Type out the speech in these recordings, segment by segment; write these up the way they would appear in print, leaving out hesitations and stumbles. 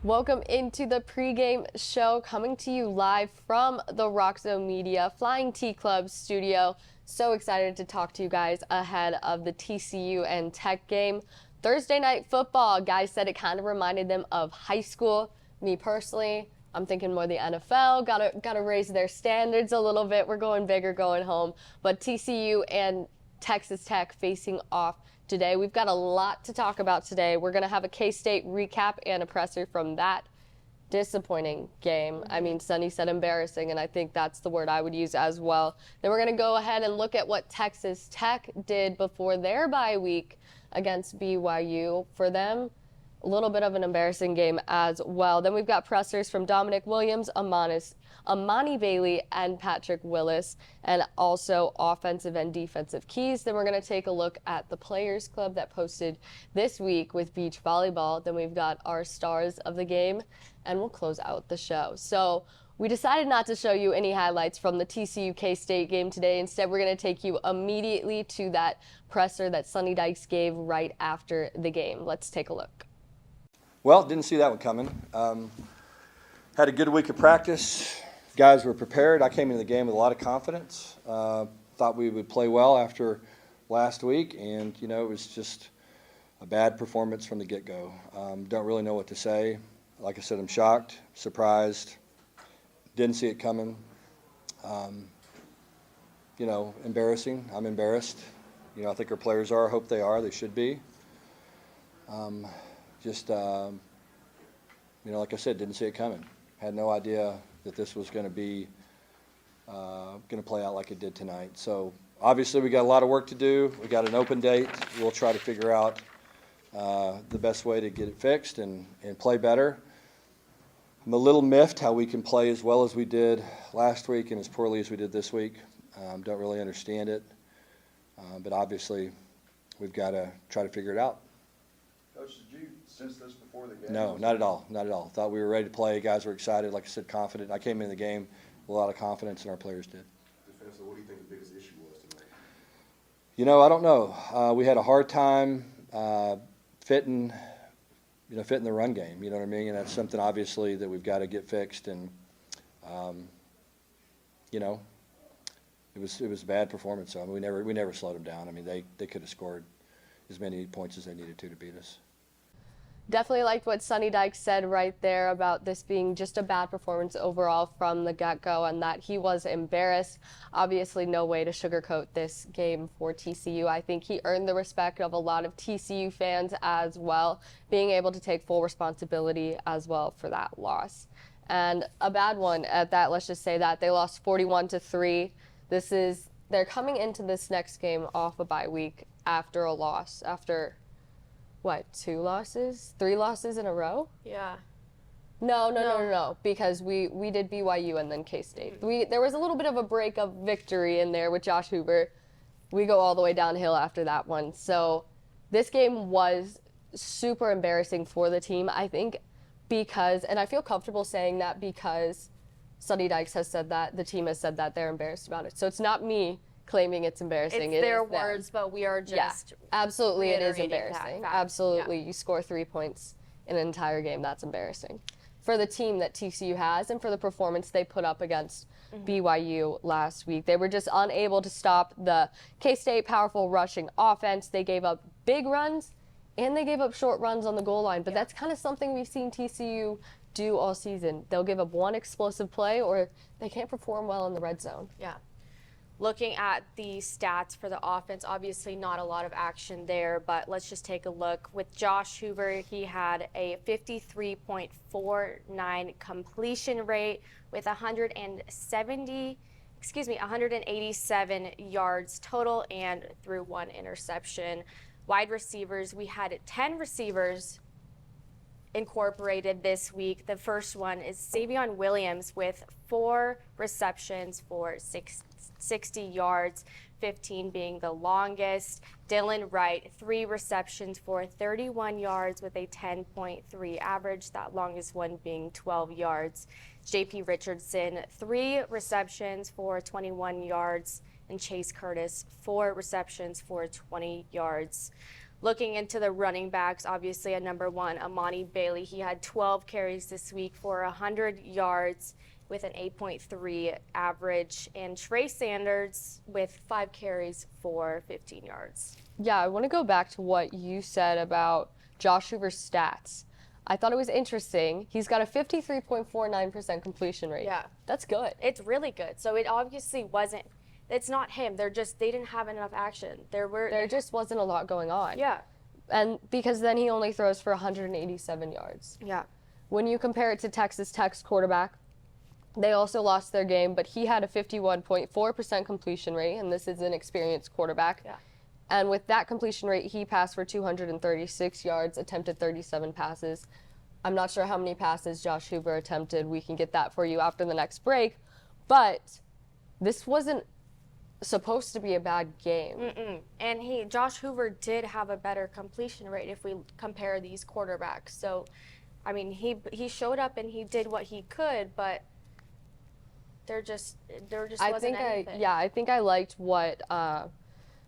Welcome into the pregame show, coming to you live from the Rock Zone Media Flying T Club studio. So excited to talk to you guys ahead of the TCU and Tech game. Thursday night football, guys said it kind of reminded them of high school. Me personally, I'm thinking more the NFL. Gotta raise their standards a little bit. We're going big or going home. But TCU and Texas Tech facing off today. We've got a lot to talk about today. We're going to have a K-State recap and a presser from that disappointing game. I mean, Sonny said embarrassing, and I think that's the word I would use as well. Then we're going to go ahead and look at what Texas Tech did before their bye week against BYU. For them, a little bit of an embarrassing game as well. Then we've got pressers from Dominic Williams, Amani Bailey, and Patrick Willis, and also offensive and defensive keys. Then we're going to take a look at the Players Club that posted this week with beach volleyball. Then we've got our stars of the game, and we'll close out the show. So we decided not to show you any highlights from the TCU K-State game today. Instead, we're going to take you immediately to that presser that Sonny Dykes gave right after the game. Let's take a look. Well, didn't see that one coming. Had a good week of practice. Guys were prepared. I came into the game with a lot of confidence. Thought we would play well after last week, and, it was just a bad performance from the get-go. Don't really know what to say. Like I said, I'm shocked, surprised, didn't see it coming. Embarrassing. I'm embarrassed. I think our players are. I hope they are. They should be. Like I said, didn't see it coming. Had no idea that this was going to be going to play out like it did tonight. So obviously we got a lot of work to do. We got an open date. We'll try to figure out the best way to get it fixed and play better. I'm a little miffed how we can play as well as we did last week and as poorly as we did this week. Don't really understand it. But obviously we've got to try to figure it out. Coach, did you sense this before the game? No, not at all. Not at all. Thought we were ready to play. Guys were excited. Like I said, confident. I came into the game with a lot of confidence, and our players did. Defensively, what do you think the biggest issue was tonight? I don't know. We had a hard time fitting the run game. You know what I mean? And that's something obviously that we've got to get fixed. And it was a bad performance. So we never slowed them down. I mean, they could have scored as many points as they needed to beat us. Definitely liked what Sonny Dykes said right there about this being just a bad performance overall from the get-go and that he was embarrassed. Obviously, no way to sugarcoat this game for TCU. I think he earned the respect of a lot of TCU fans as well, being able to take full responsibility as well for that loss. And a bad one at that, let's just say that. They lost 41-3. They're coming into this next game off a bye week after a loss, after three losses in a row? Yeah. No, because we did BYU and then K-State. There was a little bit of a break of victory in there with Josh Hoover. We go all the way downhill after that one. So this game was super embarrassing for the team, I think, and I feel comfortable saying that because Sonny Dykes has said that, the team has said that they're embarrassed about it. So it's not me claiming it's embarrassing. It's their words, but we are just absolutely it is embarrassing. Absolutely. Yeah. You score 3 points in an entire game, that's embarrassing. For the team that TCU has and for the performance they put up against BYU last week. They were just unable to stop the K-State powerful rushing offense. They gave up big runs and they gave up short runs on the goal line, but that's kind of something we've seen TCU do all season. They'll give up one explosive play or they can't perform well in the red zone. Yeah. Looking at the stats for the offense, obviously not a lot of action there, but let's just take a look. With Josh Hoover, he had a 53.49 completion rate with 187 yards total and threw 1 interception. Wide receivers, we had 10 receivers incorporated this week. The first one is Savion Williams with 4 receptions for 60 yards, 15 being the longest. Dylan Wright, 3 receptions for 31 yards with a 10.3 average, that longest one being 12 yards. JP Richardson, 3 receptions for 21 yards, and Chase Curtis, 4 receptions for 20 yards. Looking into the running backs, obviously at number 1, Amani Bailey. He had 12 carries this week for 100 yards with an 8.3 average. And Trey Sanders with 5 carries for 15 yards. Yeah, I want to go back to what you said about Josh Hoover's stats. I thought it was interesting. He's got a 53.49% completion rate. Yeah. That's good. It's really good. So it obviously wasn't, it's not him. They didn't have enough action. There just wasn't a lot going on. Yeah. And because then he only throws for 187 yards. Yeah. When you compare it to Texas Tech's quarterback, they also lost their game, but he had a 51.4% completion rate, and this is an experienced quarterback. Yeah. And with that completion rate, he passed for 236 yards, attempted 37 passes. I'm not sure how many passes Josh Hoover attempted. We can get that for you after the next break. But this wasn't supposed to be a bad game. And Josh Hoover did have a better completion rate if we compare these quarterbacks. So, I mean, he showed up and he did what he could, but there just wasn't anything. I think I liked what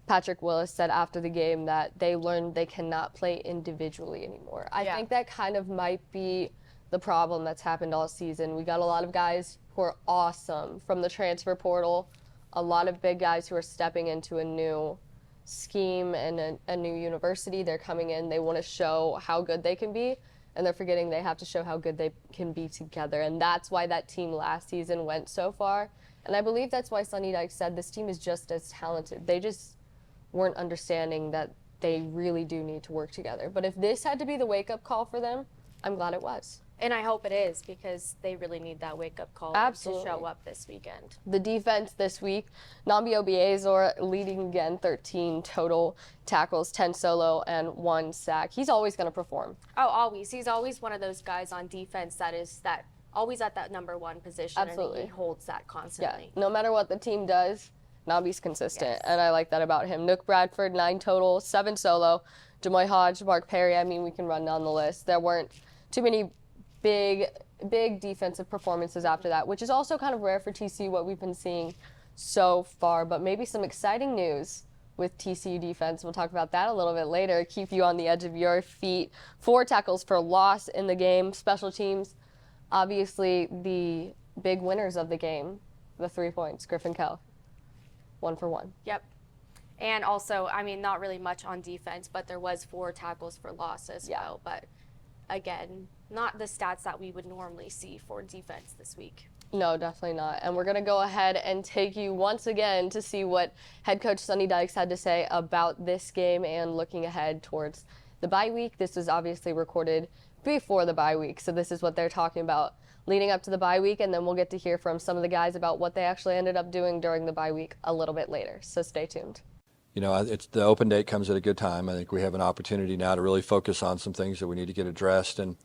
Patrick Willis said after the game, that they learned they cannot play individually anymore. I think that kind of might be the problem that's happened all season. We got a lot of guys who are awesome from the transfer portal, a lot of big guys who are stepping into a new scheme and a new university. They're coming in, they want to show how good they can be, and they're forgetting they have to show how good they can be together. And that's why that team last season went so far. And I believe that's why Sonny Dykes said this team is just as talented. They just weren't understanding that they really do need to work together. But if this had to be the wake-up call for them, I'm glad it was. And I hope it is, because they really need that wake-up call Absolutely. to show up this weekend. The defense this week, Nambi Obiezor leading again, 13 total tackles, 10 solo, and 1 sack. He's always going to perform. Oh, always. He's always one of those guys on defense that is always at that number 1 position. Absolutely. And he holds that constantly. Yeah, no matter what the team does, Nambi's consistent, Yes. and I like that about him. Nook Bradford, 9 total, 7 solo. Jamoy Hodge, Mark Perry, I mean, we can run down the list. There weren't too many big defensive performances after that, which is also kind of rare for TCU, what we've been seeing so far, but maybe some exciting news with TCU defense. We'll talk about that a little bit later. Keep you on the edge of your feet. 4 tackles for loss in the game. Special teams, obviously the big winners of the game, the 3 points, Griffin Kell. 1 for 1. Yep. And also, I mean, not really much on defense, but there was 4 tackles for loss as well. But again, not the stats that we would normally see for defense this week. No, definitely not. And we're going to go ahead and take you once again to see what head coach Sonny Dykes had to say about this game and looking ahead towards the bye week. This was obviously recorded before the bye week, so this is what they're talking about leading up to the bye week, and then we'll get to hear from some of the guys about what they actually ended up doing during the bye week a little bit later. So stay tuned. You know, it's the open date comes at a good time. I think we have an opportunity now to really focus on some things that we need to get addressed and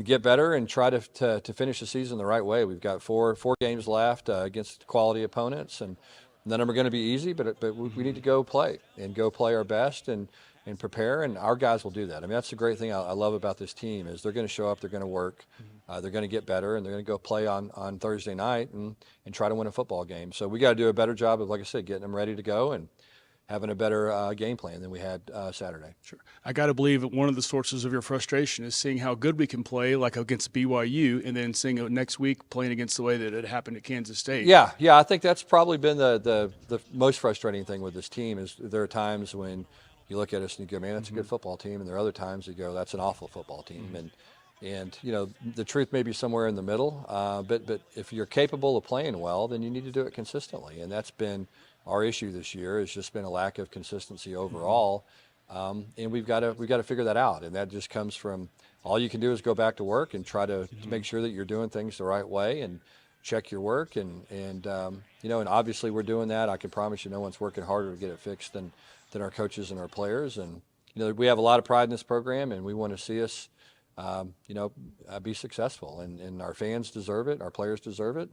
get better and try to finish the season the right way. We've got four games left against quality opponents, and none of them are going to be easy, but we need to go play our best and prepare, and our guys will do that. I mean, that's the great thing I love about this team is they're going to show up, they're going to work, they're going to get better, and they're going to go play on Thursday night and try to win a football game. So we got to do a better job of, like I said, getting them ready to go and having a better game plan than we had Saturday. Sure. I got to believe that one of the sources of your frustration is seeing how good we can play, like against BYU, and then seeing it next week playing against the way that it happened at Kansas State. Yeah, I think that's probably been the most frustrating thing with this team is there are times when you look at us and you go, man, that's a good football team, and there are other times you go, that's an awful football team. And you know, the truth may be somewhere in the middle, but if you're capable of playing well, then you need to do it consistently, and that's been our issue this year. Has just been a lack of consistency overall, and we've got to figure that out. And that just comes from all you can do is go back to work and try to make sure that you're doing things the right way and check your work. And you know, and obviously we're doing that. I can promise you, no one's working harder to get it fixed than our coaches and our players. And you know, we have a lot of pride in this program, and we want to see us, you know, be successful. And our fans deserve it. Our players deserve it.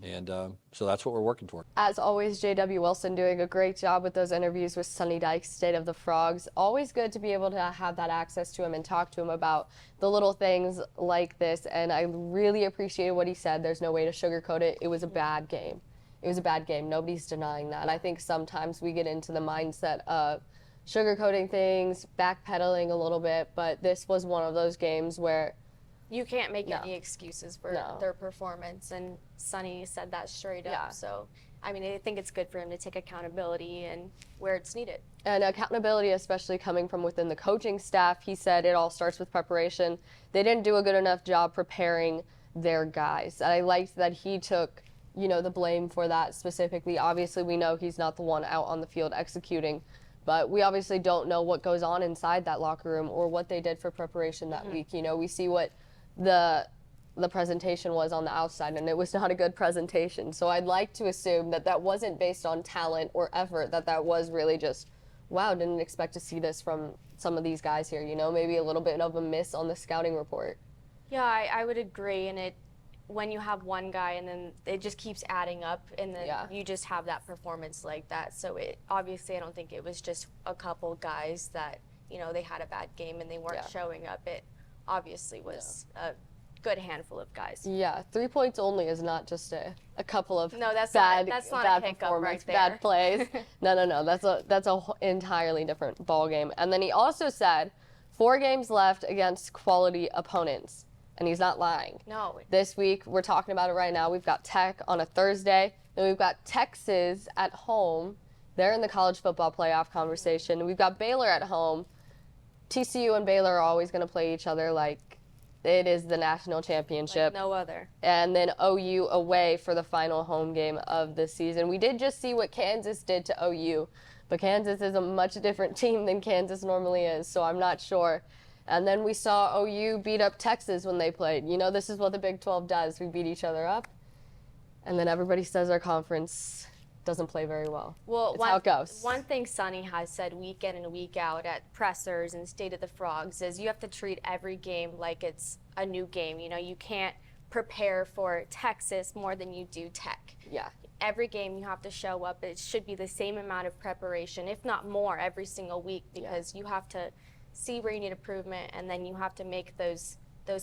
And so that's what we're working toward. As always, J.W. Wilson doing a great job with those interviews with Sonny Dykes, State of the Frogs. Always good to be able to have that access to him and talk to him about the little things like this. And I really appreciated what he said. There's no way to sugarcoat it. It was a bad game. It was a bad game. Nobody's denying that. I think sometimes we get into the mindset of sugarcoating things, backpedaling a little bit, but this was one of those games where You can't make No. any excuses for No. their performance, and Sonny said that straight up. Yeah. So, I mean, I think it's good for him to take accountability and where it's needed. and accountability, especially coming from within the coaching staff. He said it all starts with preparation. They didn't do a good enough job preparing their guys. And I liked that he took, the blame for that specifically. Obviously, we know he's not the one out on the field executing, but we obviously don't know what goes on inside that locker room or what they did for preparation that week. We see what the presentation was on the outside, and it was not a good presentation. So I'd like to assume that that wasn't based on talent or effort, that was really just, wow, didn't expect to see this from some of these guys here, maybe a little bit of a miss on the scouting report. Yeah, I would agree. And when you have one guy and then it just keeps adding up, and then Yeah. you just have that performance like that. So obviously, I don't think it was just a couple guys that, they had a bad game and they weren't Yeah. showing up. It obviously was a good handful of guys. Yeah, 3 points only is not just a couple of No, that's bad, not a bad hiccup performance, right there. bad plays. No. That's a entirely different ball game. And then he also said 4 games left against quality opponents, and he's not lying. No. This week, we're talking about it right now. We've got Tech on a Thursday. Then we've got Texas at home. They're in the college football playoff conversation. We've got Baylor at home. TCU and Baylor are always going to play each other like it is the national championship. Like no other. And then OU away for the final home game of the season. We did just see what Kansas did to OU, but Kansas is a much different team than Kansas normally is, so I'm not sure. And then we saw OU beat up Texas when they played. This is what the Big 12 does. We beat each other up, and then everybody says our conference doesn't play very well. Well, It's how it goes. One thing Sonny has said week in and week out at pressers and State of the Frogs is you have to treat every game like it's a new game. You can't prepare for Texas more than you do Tech. Yeah. Every game you have to show up. It should be the same amount of preparation, if not more, every single week, because you have to see where you need improvement, and then you have to make those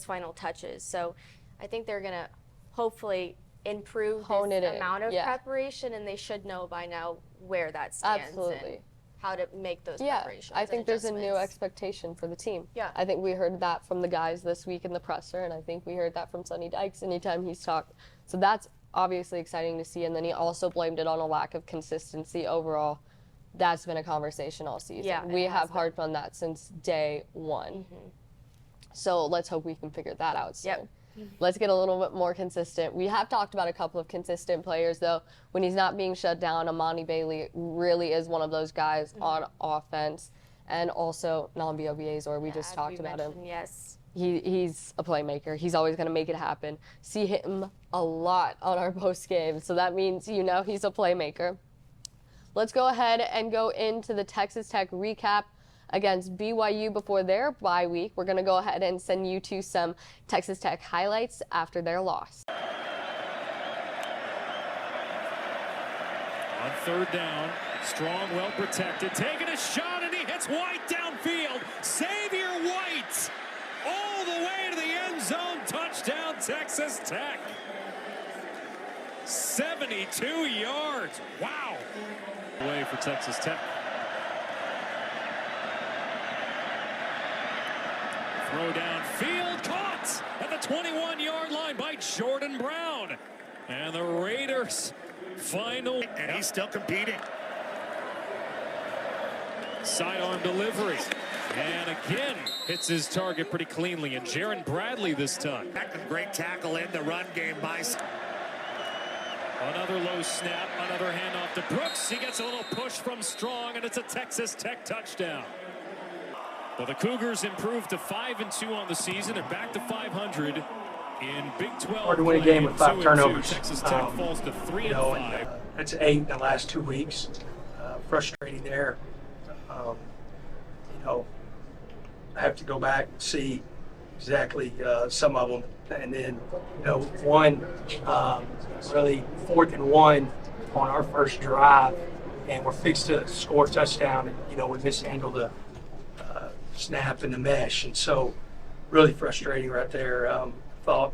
final touches. So I think they're going to hopefully improve Hone this it in, amount of yeah. preparation, and they should know by now where that stands Absolutely. and how to make those Yeah, preparations. I and think there's a new adjustments. expectation for the team. Yeah. I think we heard that from the guys this week in the presser, and I think we heard that from Sonny Dykes anytime he's talked. So that's obviously exciting to see, and then he also blamed it on a lack of consistency overall. That's been a conversation all season. Yeah, it we has have been. harped on that since day one. So let's hope we can figure that out soon. Yep. Let's get a little bit more consistent. We have talked about a couple of consistent players, though. When he's not being shut down, Amani Bailey really is one of those guys on offense. And also Nambi Obiezor, we just As talked we about him. mentioned, Yes. He's a playmaker. He's always going to make it happen. See him a lot on our post game, so that means he's a playmaker. Let's go ahead and go into the Texas Tech recap against BYU before their bye week. We're going to go ahead and send you to some Texas Tech highlights after their loss. On third down, Strong, well protected, taking a shot, and he hits White downfield. Xavier White, all the way to the end zone. Touchdown, Texas Tech. 72 yards. Wow. Way for Texas Tech. Throw downfield, caught at the 21-yard line by Jordan Brown. And the Raiders final. And he's still competing. Sidearm delivery. And again, hits his target pretty cleanly. And Jaron Bradley this time. Great tackle in the run game by. Another low snap, another handoff to Brooks. He gets a little push from Strong, and it's a Texas Tech touchdown. Well, the Cougars improved to 5-2 on the season. They're back to 500 in Big 12. Hard to win a play. game with 5 2-2. turnovers. Texas Tech falls to 3-5. That's 8 in the last 2 weeks. Frustrating there. I have to go back and see exactly some of them. And then, one really 4th and 1 on our first drive, and we're fixed to score a touchdown, and, we mishandled the snap and the mesh. And so really frustrating right there. Thought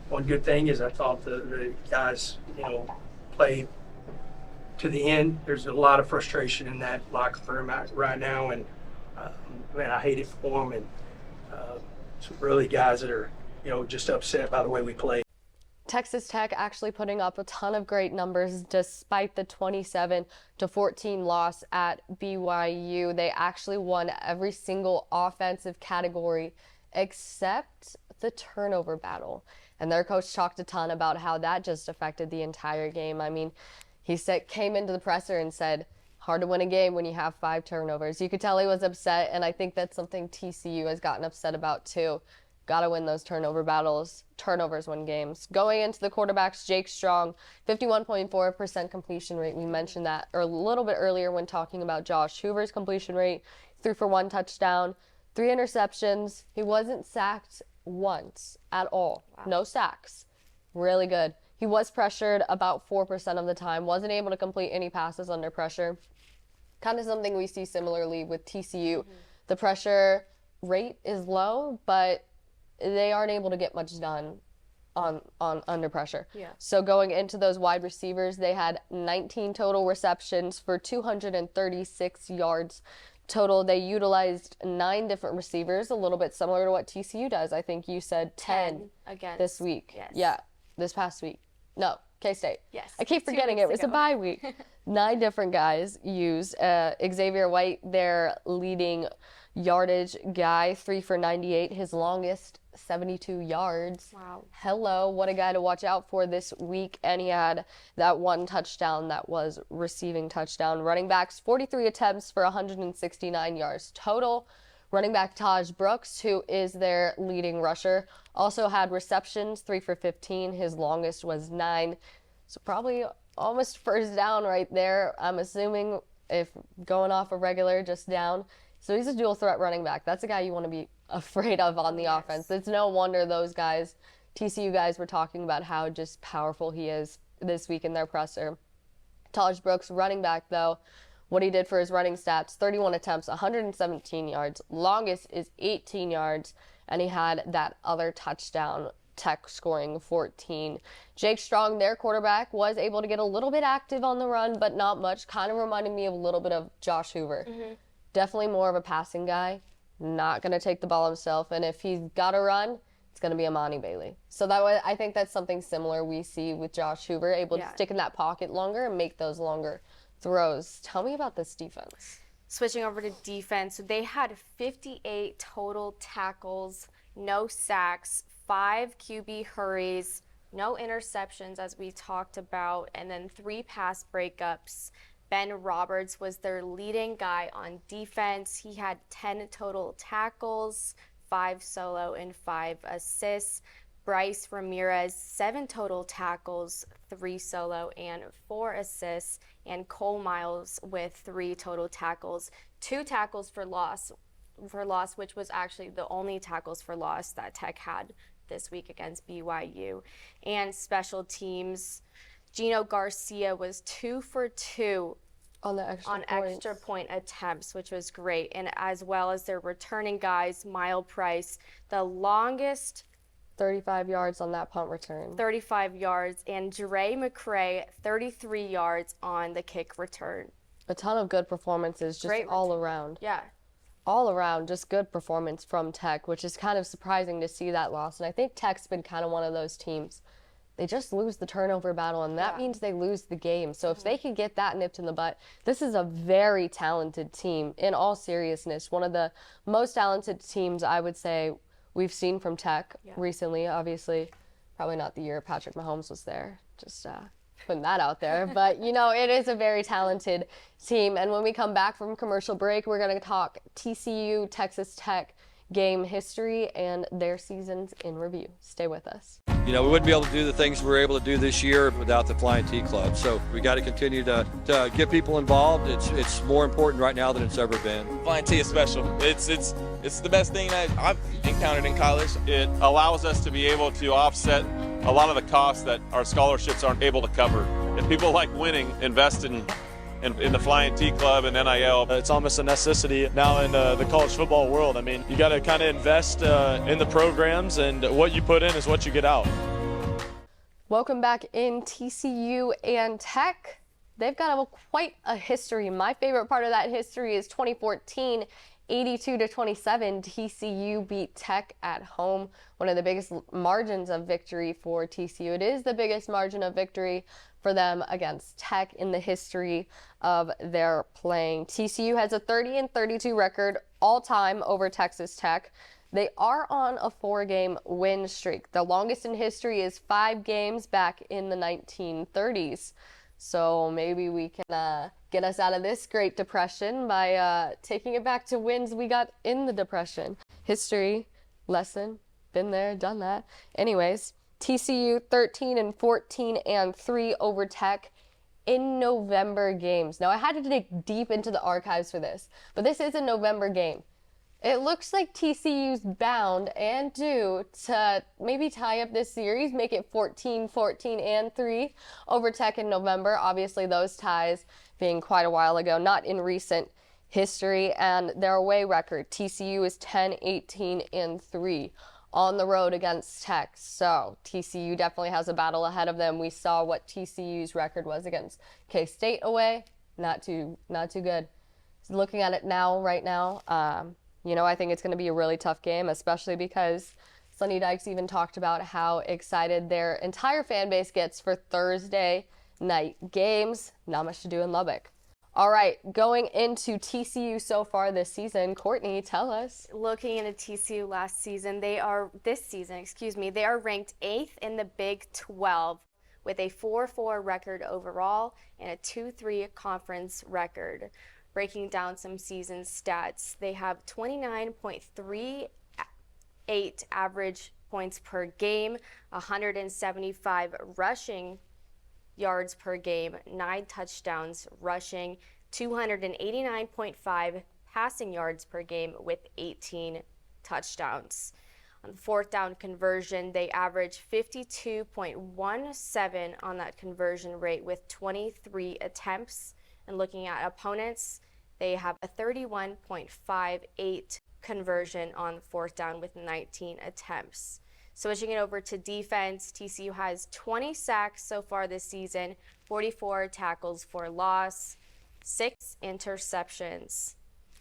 one good thing is I thought the guys, played to the end. There's a lot of frustration in that locker room right now, and man, I hate it for them. And some really guys that are, just upset by the way we play. Texas Tech actually putting up a ton of great numbers despite the 27-14 loss at BYU. They actually won every single offensive category except the turnover battle. And their coach talked a ton about how that just affected the entire game. I mean, he came into the presser and said, hard to win a game when you have 5 turnovers. You could tell he was upset, and I think that's something TCU has gotten upset about too. Got to win those turnover battles. Turnovers win games. Going into the quarterbacks, Jake Strong, 51.4% completion rate. We mentioned that a little bit earlier when talking about Josh Hoover's completion rate. 3 for 1 touchdown, 3 interceptions. He wasn't sacked once at all. Wow. No sacks. Really good. He was pressured about 4% of the time. Wasn't able to complete any passes under pressure. Kind of something we see similarly with TCU. Mm-hmm. The pressure rate is low, but they aren't able to get much done on under pressure. Yeah. So going into those wide receivers, they had 19 total receptions for 236 yards total. They utilized 9 different receivers, a little bit similar to what TCU does. I think you said 10 against this week. Yes. Yeah, this past week. No, K-State. Yes. I keep forgetting it was a bye week. 9 different guys used. Xavier White, their leading yardage guy, 3 for 98. His longest 72 yards. Wow. Hello, what a guy to watch out for this week. And he had that 1 touchdown that was receiving touchdown. Running backs, 43 attempts for 169 yards total. Running back Taj Brooks, who is their leading rusher, also had receptions, 3 for 15. His longest was 9. So probably almost first down right there, I'm assuming, if going off a regular, just down. So he's a dual threat running back. That's a guy you want to be afraid of on the offense. It's no wonder those guys, TCU guys, were talking about how just powerful he is this week in their presser. Taj Brooks, running back, though, what he did for his running stats, 31 attempts, 117 yards. Longest is 18 yards, and he had that other touchdown, Tech scoring 14. Jake Strong, their quarterback, was able to get a little bit active on the run, but not much. Kind of reminded me of a little bit of Josh Hoover. Mm-hmm. Definitely more of a passing guy. Not going to take the ball himself, and if he's got to run, it's going to be Amani Bailey. So that way, I think that's something similar we see with Josh Hoover, able to stick in that pocket longer and make those longer throws. Tell me about this defense. Switching over to defense, they had 58 total tackles, no sacks, 5 QB hurries, no interceptions, as we talked about, and then 3 pass breakups. Ben Roberts was their leading guy on defense. He had 10 total tackles, 5 solo and 5 assists. Bryce Ramirez, 7 total tackles, 3 solo and 4 assists. And Cole Miles with 3 total tackles, 2 tackles for loss, which was actually the only tackles for loss that Tech had this week against BYU. And special teams, Gino Garcia was 2 for 2 on the extra point attempts, which was great. And as well as their returning guys, Mile Price, the longest 35 yards on that punt return. 35 yards. And Dre McCray, 33 yards on the kick return. A ton of good performances just all around. Yeah. All around, just good performance from Tech, which is kind of surprising to see that loss. And I think Tech's been kind of one of those teams. They just lose the turnover battle, and that means they lose the game. So if they could get that nipped in the butt, this is a very talented team, in all seriousness. One of the most talented teams, I would say, we've seen from Tech recently. Obviously, probably not the year Patrick Mahomes was there. Just putting that out there. But, it is a very talented team. And when we come back from commercial break, we're going to talk TCU, Texas Tech game history and their seasons in review. Stay with us. We wouldn't be able to do the things we were able to do this year without the Flying T Club. So we got to continue to get people involved. It's more important right now than it's ever been. Flying T is special. It's the best thing that I've encountered in college. It allows us to be able to offset a lot of the costs that our scholarships aren't able to cover. If people like winning, invest in the Flying T Club and NIL. It's almost a necessity now in the college football world. I mean, you got to kind of invest in the programs, and what you put in is what you get out. Welcome back in TCU and Tech. they've got quite a history. My favorite part of that history is 2014, 82-27. TCU beat Tech at home. One of the biggest margins of victory for TCU. It is the biggest margin of victory for them against Tech in the history of their playing. TCU has a 30-32 record all time over Texas Tech. They are on a 4-game win streak. The longest in history is 5 games back in the 1930s. So maybe we can get us out of this Great Depression by taking it back to wins we got in the Depression. History lesson, been there, done that. Anyways, TCU 13-14-3 over Tech in November games. Now I had to dig deep into the archives for this, but this is a November game. It looks like TCU's bound and due to maybe tie up this series, make it 14-14-3 over Tech in November. Obviously, those ties being quite a while ago, not in recent history. And their away record, TCU is 10-18-3 on the road against Tech. So TCU definitely has a battle ahead of them. We saw what TCU's record was against K-State away. Not too good. Looking at it now, right now, I think it's going to be a really tough game, especially because Sonny Dykes even talked about how excited their entire fan base gets for Thursday night games. Not much to do in Lubbock. All right, going into TCU so far this season, Courtney, tell us. Looking into TCU they are ranked 8th in the Big 12 with a 4-4 record overall and a 2-3 conference record. Breaking down some season stats, they have 29.38 average points per game, 175 rushing yards per game, 9 touchdowns rushing, 289.5 passing yards per game with 18 touchdowns. On the 4th down conversion, they average 52.17 on that conversion rate with 23 attempts. And looking at opponents, they have a 31.58 conversion on 4th down with 19 attempts. Switching it over to defense, TCU has 20 sacks so far this season, 44 tackles for loss, 6 interceptions.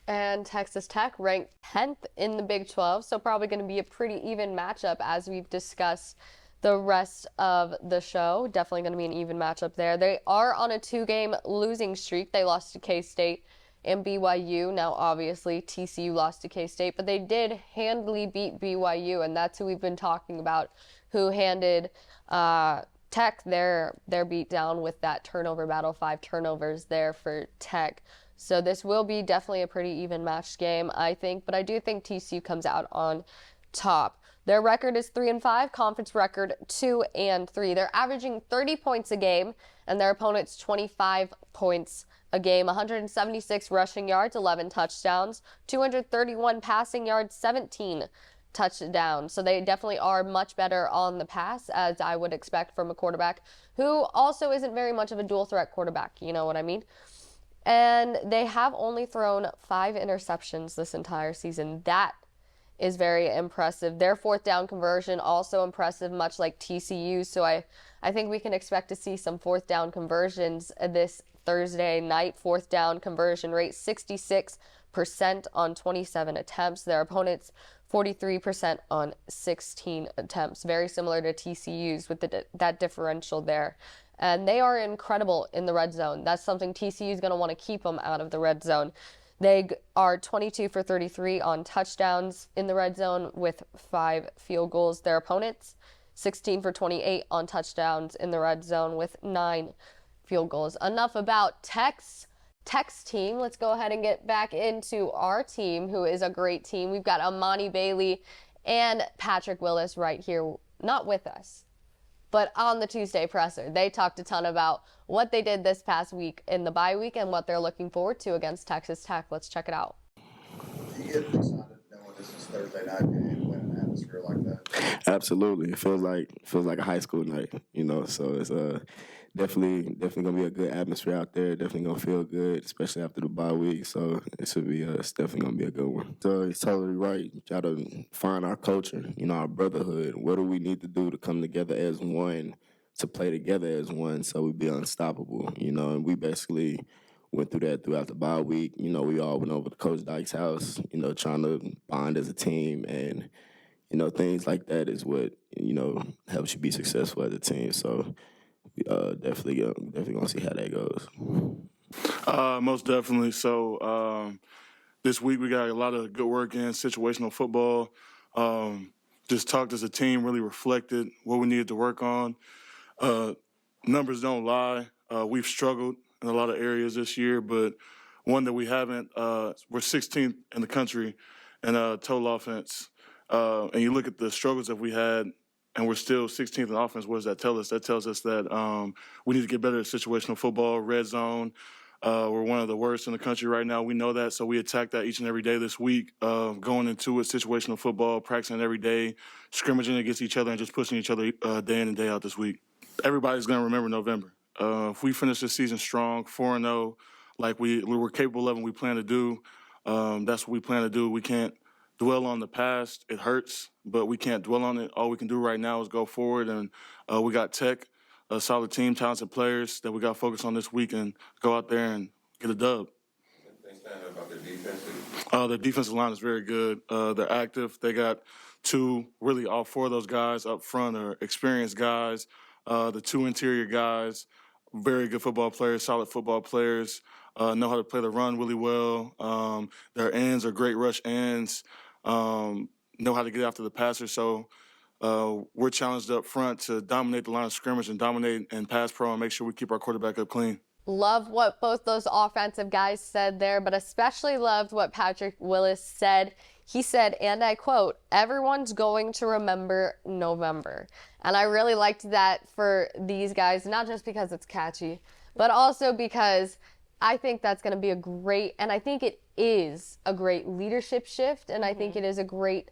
And Texas Tech ranked 10th in the Big 12, so probably going to be a pretty even matchup as we've discussed the rest of the show. Definitely going to be an even matchup there. They are on a 2-game losing streak. They lost to K-State and BYU. Now, obviously, TCU lost to K-State, but they did handily beat BYU, and that's who we've been talking about, who handed Tech their beat down with that turnover battle, 5 turnovers there for Tech. So this will be definitely a pretty even matched game, I think, but I do think TCU comes out on top. Their record is 3-5, conference record 2-3. They're averaging 30 points a game, and their opponent's 25 points a game. 176 rushing yards, 11 touchdowns, 231 passing yards, 17 touchdowns. So they definitely are much better on the pass, as I would expect from a quarterback who also isn't very much of a dual threat quarterback. You know what I mean? And they have only thrown 5 interceptions this entire season. That is very impressive. Their 4th down conversion also impressive, much like TCU. So I think we can expect to see some 4th down conversions this Thursday night. 4th down conversion rate 66% on 27 attempts. Their opponents 43% on 16 attempts. Very similar to TCU's with that differential there. And they are incredible in the red zone. That's something TCU is going to want to keep them out of the red zone. They are 22 for 33 on touchdowns in the red zone with 5 field goals. Their opponents, 16 for 28 on touchdowns in the red zone with 9 field goals. Enough about Tech's team. Let's go ahead and get back into our team, who is a great team. We've got Amani Bailey and Patrick Willis right here, not with us, but on the Tuesday presser. They talked a ton about what they did this past week in the bye week and what they're looking forward to against Texas Tech. Let's check it out. Do you get excited knowing this is Thursday night and when an atmosphere like that? Absolutely, it feels like a high school night, So it's definitely gonna be a good atmosphere out there. Definitely gonna feel good, especially after the bye week. So it's definitely gonna be a good one. So he's totally right. You gotta find our culture, our brotherhood. What do we need to do to come together as one to play together as one, so we'd be unstoppable, you know. And we basically went through that throughout the bye week. You know, we all went over to Coach Dykes' house, you know, trying to bond as a team, and you know, things like that is what, you know, helps you be successful as a team. So definitely gonna see how that goes. Most definitely. So this week we got a lot of good work in situational football. Just talked as a team, really reflected what we needed to work on. Numbers don't lie. We've struggled in a lot of areas this year, but one that we haven't, we're 16th in the country in total offense. And you look at the struggles that we had, and we're still 16th in offense. What does that tell us? That tells us that we need to get better at situational football, red zone. We're one of the worst in the country right now. We know that, so we attack that each and every day this week, going into it, situational football, practicing every day, scrimmaging against each other, and just pushing each other day in and day out this week. Everybody's going to remember November. If we finish this season strong, 4-0, like we were capable of and we plan to do, that's what we plan to do. We can't dwell on the past. It hurts, but we can't dwell on it. All we can do right now is go forward, and we got Tech, a solid team, talented players that we got to focus on this week and go out there and get a dub. About the defense? The defensive line is very good. They're active. They got all four of those guys up front are experienced guys. The two interior guys, very good football players, solid football players, know how to play the run really well. Their ends are great rush ends, know how to get after the passer. So we're challenged up front to dominate the line of scrimmage and dominate and pass pro and make sure we keep our quarterback up clean. Love what both those offensive guys said there, but especially loved what Patrick Willis said. He said, and I quote, "Everyone's going to remember November." And I really liked that for these guys, not just because it's catchy, but also because I think that's going to be and I think it is a great leadership shift, and I think it is a great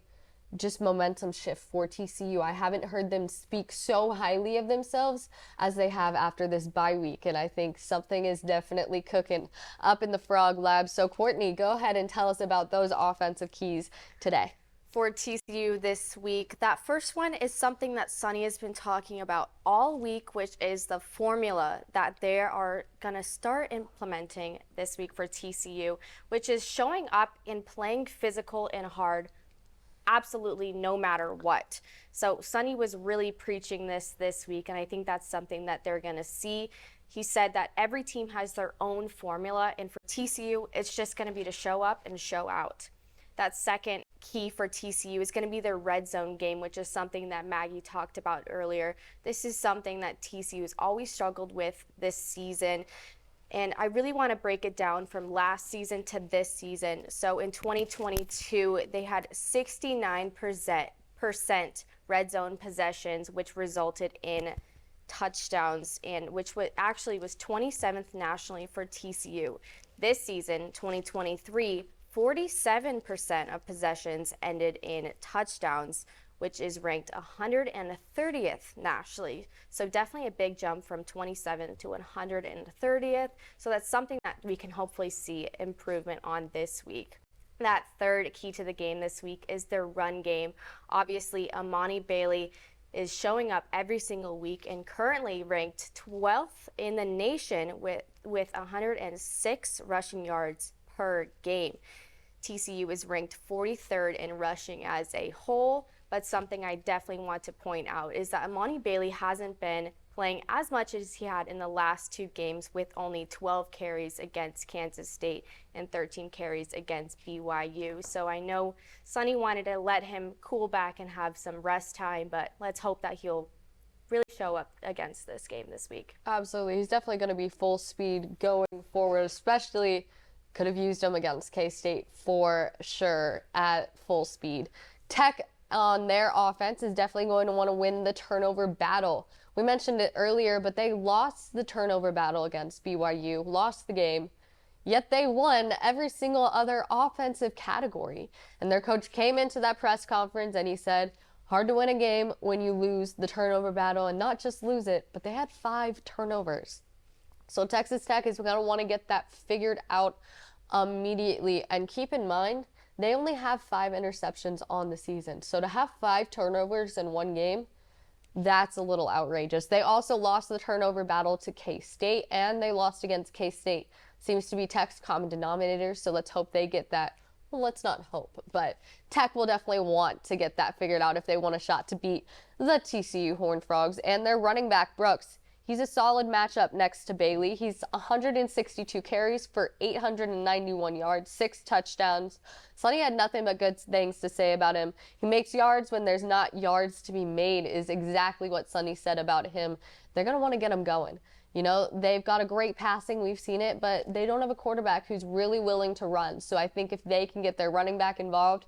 just momentum shift for TCU. I haven't heard them speak so highly of themselves as they have after this bye week, and I think something is definitely cooking up in the Frog Lab. So Courtney, go ahead and tell us about those offensive keys today. For TCU this week, that first one is something that Sonny has been talking about all week, which is the formula that they are going to start implementing this week for TCU, which is showing up and playing physical and hard absolutely no matter what. So Sonny was really preaching this week, and I think that's something that they're going to see. He said that every team has their own formula, and for TCU, it's just going to be to show up and show out. That second key for TCU is going to be their red zone game, which is something that Maggie talked about earlier. This is something that TCU has always struggled with this season. And I really want to break it down from last season to this season. So in 2022, they had 69% red zone possessions, which resulted in touchdowns, and which actually was 27th nationally for TCU. This season, 2023, 47% of possessions ended in touchdowns, which is ranked 130th nationally. So definitely a big jump from 27th to 130th. So that's something that we can hopefully see improvement on this week. That third key to the game this week is their run game. Obviously, Amani Bailey is showing up every single week and currently ranked 12th in the nation with 106 rushing yards per game. TCU is ranked 43rd in rushing as a whole, but something I definitely want to point out is that Amani Bailey hasn't been playing as much as he had in the last two games, with only 12 carries against Kansas State and 13 carries against BYU. So I know Sonny wanted to let him cool back and have some rest time, but let's hope that he'll really show up against this game this week. Absolutely. He's definitely going to be full speed going forward, especially could have used him against K-State for sure at full speed. Tech on their offense is definitely going to want to win the turnover battle. We mentioned it earlier, but they lost the turnover battle against BYU, lost the game, yet they won every single other offensive category. And their coach came into that press conference and he said, hard to win a game when you lose the turnover battle, and not just lose it, but they had 5 turnovers. So Texas Tech is going to want to get that figured out immediately. And keep in mind, they only have 5 interceptions on the season. So to have 5 turnovers in one game, That's a little outrageous. They also lost the turnover battle to K-State, and they lost against K-State. Seems to be Tech's common denominator, so let's hope they get that. Well, let's not hope, but Tech will definitely want to get that figured out if they want a shot to beat the TCU Horned Frogs. And their running back, Brooks, he's a solid matchup next to Bailey. He's 162 carries for 891 yards, 6 touchdowns. Sonny had nothing but good things to say about him. He makes yards when there's not yards to be made is exactly what Sonny said about him. They're going to want to get him going. You know, they've got a great passing, we've seen it, but they don't have a quarterback who's really willing to run. So I think if they can get their running back involved,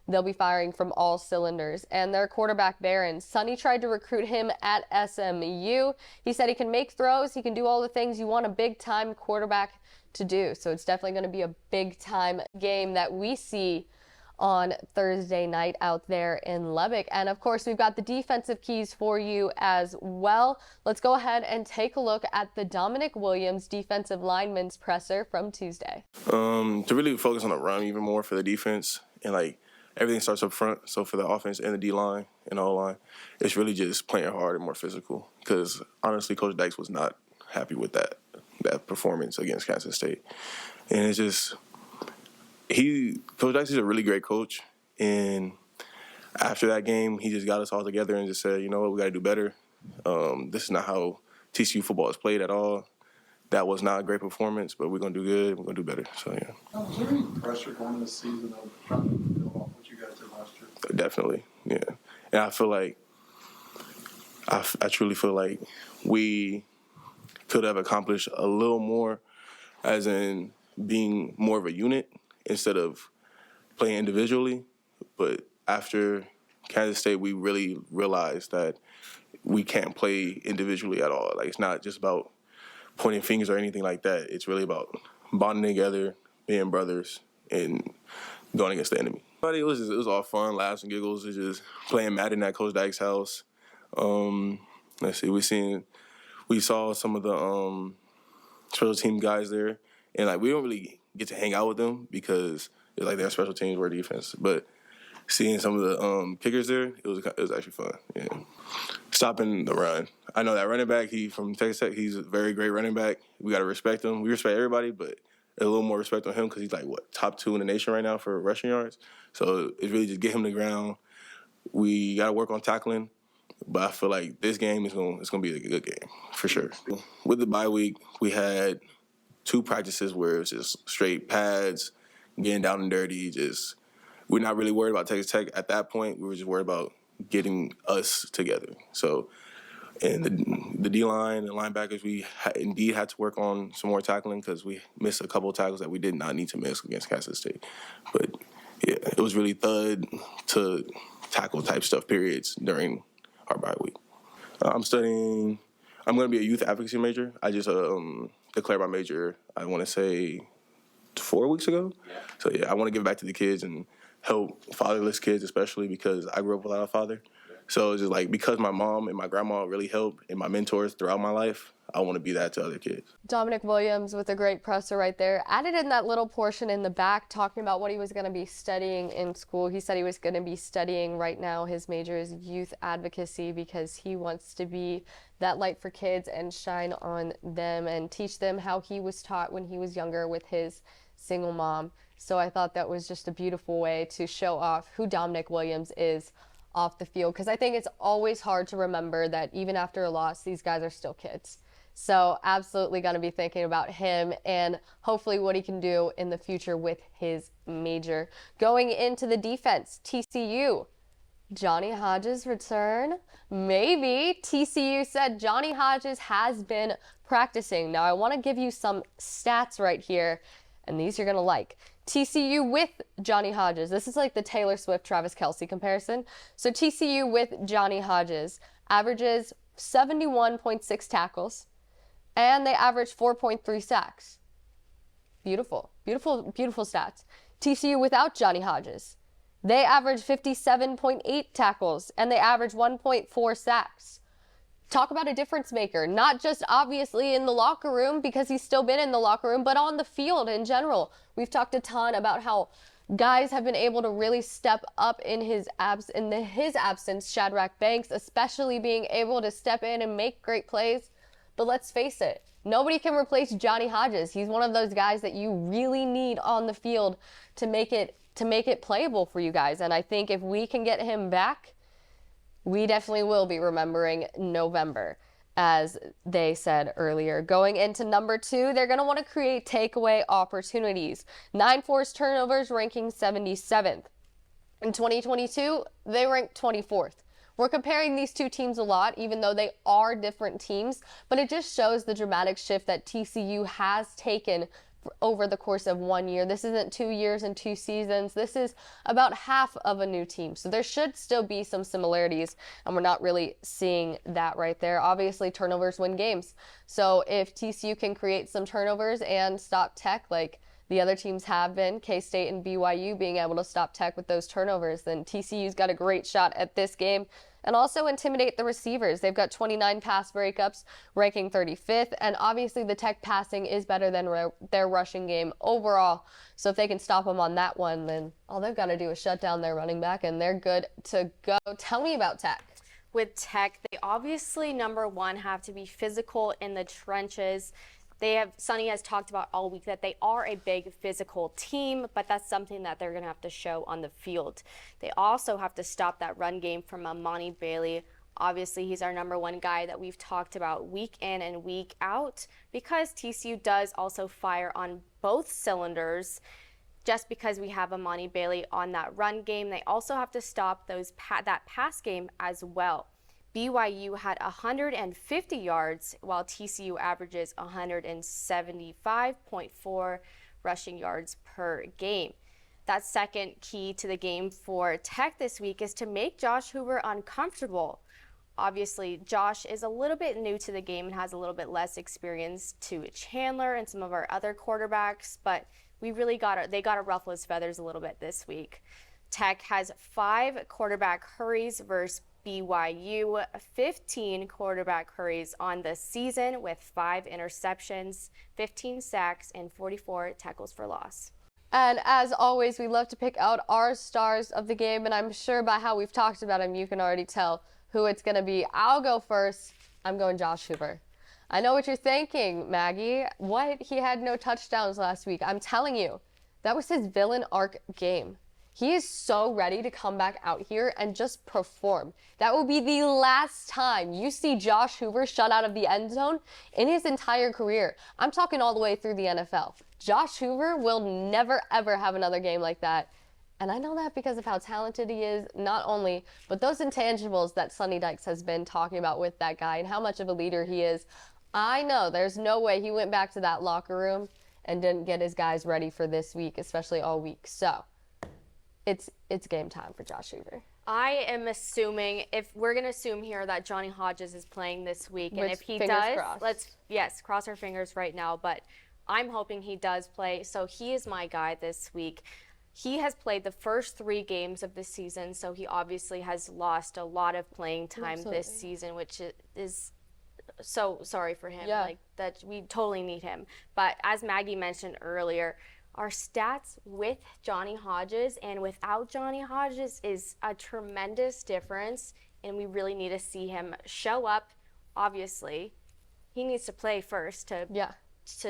they'll be firing from all cylinders. And their quarterback, Barron, Sonny tried to recruit him at SMU. He said he can make throws, he can do all the things you want a big-time quarterback to do. So it's definitely going to be a big-time game that we see on Thursday night out there in Lubbock. And of course, we've got the defensive keys for you as well. Let's go ahead and take a look at the Dominic Williams defensive lineman's presser from Tuesday. To really focus on the run even more for the defense, and like everything starts up front. So for the offense and the D-line and the O-line, it's really just playing hard and more physical. Because honestly, Coach Dykes was not happy with that performance against Kansas State. And it's just, Coach Dykes is a really great coach. And after that game, he just got us all together and just said, you know what, we got to do better. This is not how TCU football is played at all. That was not a great performance, but we're going to do good. We're going to do better. So, yeah. Was there any pressure going this season of trying to build off what you guys did last year? Definitely, yeah. And I feel like, I truly feel like we could have accomplished a little more, as in being more of a unit instead of playing individually. But after Kansas State, we really realized that we can't play individually at all. Like, it's not just about pointing fingers or anything like that. It's really about bonding together, being brothers, and going against the enemy. But it was all fun, laughs and giggles. It's just playing Madden at Coach Dykes' house. Let's see, we saw some of the special team guys there, and like we don't really get to hang out with them because it's like they're special teams, we're defense. But seeing some of the kickers there, it was actually fun. Yeah. Stopping the run. I know that running back, he from Texas Tech, he's a very great running back. We got to respect him. We respect everybody, but a little more respect on him because he's like, top 2 in the nation right now for rushing yards. So it's really just get him to the ground. We got to work on tackling, but I feel like this game it's going to be a good game for sure. With the bye week, we had 2 practices where it was just straight pads, getting down and dirty. Just we're not really worried about Texas Tech at that point. We were just worried about getting us together. So, and the D-line and linebackers, we indeed had to work on some more tackling because we missed a couple of tackles that we did not need to miss against Kansas State. But, yeah, it was really thud to tackle type stuff periods during our bye week. I'm going to be a youth advocacy major. I just declared my major, I want to say 4 weeks ago. Yeah. So, yeah, I want to give back to the kids and help fatherless kids, especially because I grew up without a father. So it's just like, because my mom and my grandma really helped and my mentors throughout my life, I want to be that to other kids. Dominic Williams with a great presser right there. Added in that little portion in the back talking about what he was going to be studying in school. He said he was going to be studying right now. His major is youth advocacy because he wants to be that light for kids and shine on them and teach them how he was taught when he was younger with his single mom. So I thought that was just a beautiful way to show off who Dominic Williams is off the field, because I think it's always hard to remember that even after a loss, these guys are still kids. So absolutely going to be thinking about him and hopefully what he can do in the future with his major. Going into the defense, TCU. Johnny Hodges return? Maybe. TCU said Johnny Hodges has been practicing. Now I want to give you some stats right here, and these you're going to like. TCU with Johnny Hodges. This is like the Taylor Swift, Travis Kelce comparison. So TCU with Johnny Hodges averages 71.6 tackles, and they average 4.3 sacks. Beautiful, beautiful, beautiful stats. TCU without Johnny Hodges. They average 57.8 tackles, and they average 1.4 sacks. Talk about a difference maker, not just obviously in the locker room because he's still been in the locker room, but on the field in general. We've talked a ton about how guys have been able to really step up in his absence. Shadrach Banks especially being able to step in and make great plays. But let's face it, nobody can replace Johnny Hodges. He's one of those guys that you really need on the field to make it playable for you guys. And I think if we can get him back, we definitely will be remembering November, as they said earlier. Going into number 2, they're going to want to create takeaway opportunities. 9 forced turnovers, ranking 77th. In 2022, they ranked 24th. We're comparing these two teams a lot, even though they are different teams, but it just shows the dramatic shift that TCU has taken over the course of 1 year. This isn't 2 years and 2 seasons. This is about half of a new team. So there should still be some similarities, and we're not really seeing that right there. Obviously, turnovers win games. So if TCU can create some turnovers and stop Tech like the other teams have been, K-State and BYU being able to stop Tech with those turnovers, then TCU's got a great shot at this game. And also intimidate the receivers. They've got 29 pass breakups, ranking 35th. And obviously the Tech passing is better than their rushing game overall. So if they can stop them on that one, then all they've got to do is shut down their running back and they're good to go. Tell me about Tech. With Tech, they obviously, number one, have to be physical in the trenches. Sonny has talked about all week that they are a big physical team, but that's something that they're going to have to show on the field. They also have to stop that run game from Amani Bailey. Obviously, he's our number one guy that we've talked about week in and week out, because TCU does also fire on both cylinders. Just because we have Amani Bailey on that run game, they also have to stop that pass game as well. BYU had 150 yards, while TCU averages 175.4 rushing yards per game. That second key to the game for Tech this week is to make Josh Hoover uncomfortable. Obviously, Josh is a little bit new to the game and has a little bit less experience to Chandler and some of our other quarterbacks, but they got to ruffle his feathers a little bit this week. Tech has 5 quarterback hurries versus BYU, 15 quarterback hurries on the season with 5 interceptions, 15 sacks, and 44 tackles for loss. And as always, we love to pick out our stars of the game, and I'm sure by how we've talked about him, you can already tell who it's going to be. I'll go first. I'm going Josh Hoover. I know what you're thinking, Maggie. What? He had no touchdowns last week. I'm telling you, that was his villain arc game. He is so ready to come back out here and just perform. That will be the last time you see Josh Hoover shut out of the end zone in his entire career. I'm talking all the way through the NFL. Josh Hoover will never, ever have another game like that. And I know that because of how talented he is, not only, but those intangibles that Sonny Dykes has been talking about with that guy and how much of a leader he is. I know there's no way he went back to that locker room and didn't get his guys ready for this week, especially all week. So it's game time for Josh Hoover. I am assuming, if we're going to assume here that Johnny Hodges is playing this week, and if he does, crossed. cross our fingers right now, but I'm hoping he does play. So he is my guy this week. He has played the first 3 games of the season, so he obviously has lost a lot of playing time this season, which is so sorry for him. Yeah. Like, that we totally need him. But as Maggie mentioned earlier, our stats with Johnny Hodges and without Johnny Hodges is a tremendous difference, and we really need to see him show up. Obviously, he needs to play first to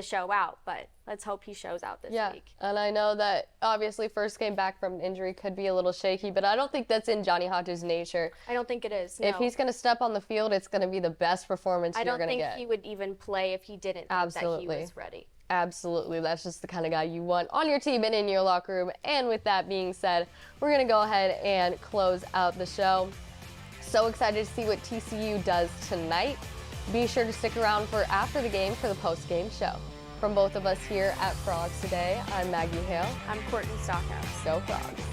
show out, but let's hope he shows out this week. And I know that obviously first game back from injury could be a little shaky, but I don't think that's in Johnny Hodges' nature. I don't think it is, no. If he's going to step on the field, it's going to be the best performance you're going to get. I don't think he would even play if he didn't think that he was ready. Absolutely. That's just the kind of guy you want on your team and in your locker room. And with that being said, we're going to go ahead and close out the show. So excited to see what TCU does tonight. Be sure to stick around for after the game for the post-game show. From both of us here at Frogs Today, I'm Maggie Hale. I'm Courtney Stockhaus. Go Frogs.